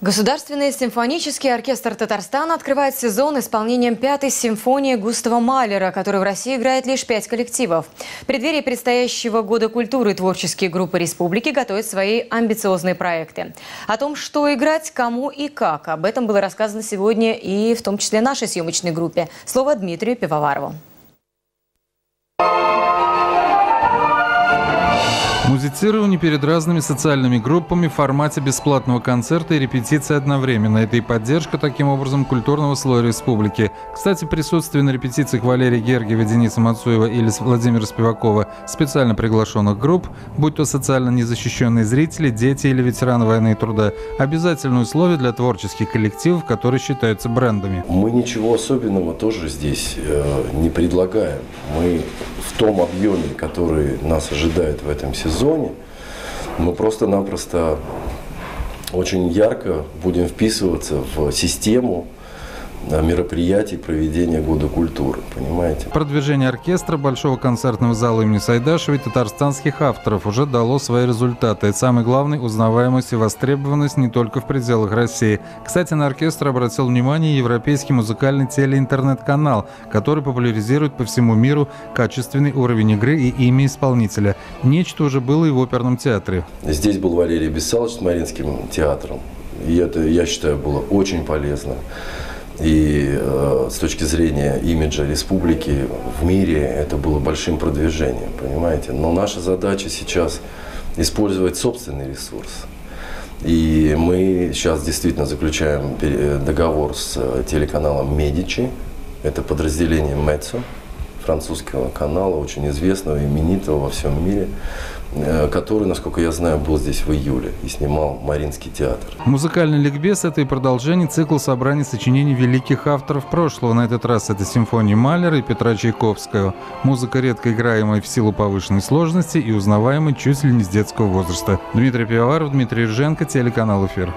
Государственный симфонический оркестр Татарстана открывает сезон исполнением 5-й симфонии Густава Малера, которую в России играет лишь 5 коллективов. В преддверии предстоящего года культуры творческие группы республики готовят свои амбициозные проекты. О том, что играть, кому и как, об этом было рассказано сегодня и в том числе нашей съемочной группе. Слово Дмитрию Пивоварову. Музицирование перед разными социальными группами в формате бесплатного концерта и репетиции одновременно. Это и поддержка, таким образом, культурного слоя республики. Кстати, присутствие на репетициях Валерия Гергиева, Дениса Мацуева или Владимира Спивакова специально приглашенных групп, будь то социально незащищенные зрители, дети или ветераны войны и труда, обязательное условие для творческих коллективов, которые считаются брендами. Мы ничего особенного тоже здесь не предлагаем. Мы в том объеме, который нас ожидает в этом сезоне, мы просто-напросто очень ярко будем вписываться в систему мероприятий проведения Года культуры, понимаете? Продвижение оркестра Большого концертного зала имени Сайдашева и татарстанских авторов уже дало свои результаты. И самый главный – узнаваемость и востребованность не только в пределах России. Кстати, на оркестр обратил внимание европейский музыкальный телеинтернет-канал, который популяризирует по всему миру качественный уровень игры и имя исполнителя. Нечто уже было и в оперном театре. Здесь был Валерий Бессалович с Мариинским театром. И это, я считаю, было очень полезно. И с точки зрения имиджа республики в мире это было большим продвижением, понимаете. Но наша задача сейчас использовать собственный ресурс. И мы сейчас действительно заключаем договор с телеканалом Медичи. Это подразделение Меццо, французского канала, очень известного, именитого во всем мире, который, насколько я знаю, был здесь в июле и снимал Мариинский театр. Музыкальный ликбез – это и продолжение цикла собраний сочинений великих авторов прошлого. На этот раз это симфонии Малера и Петра Чайковского. Музыка, редко играемая в силу повышенной сложности и узнаваемая чуть ли не с детского возраста. Дмитрий Пивоваров, Дмитрий Рженко, телеканал «Эфир».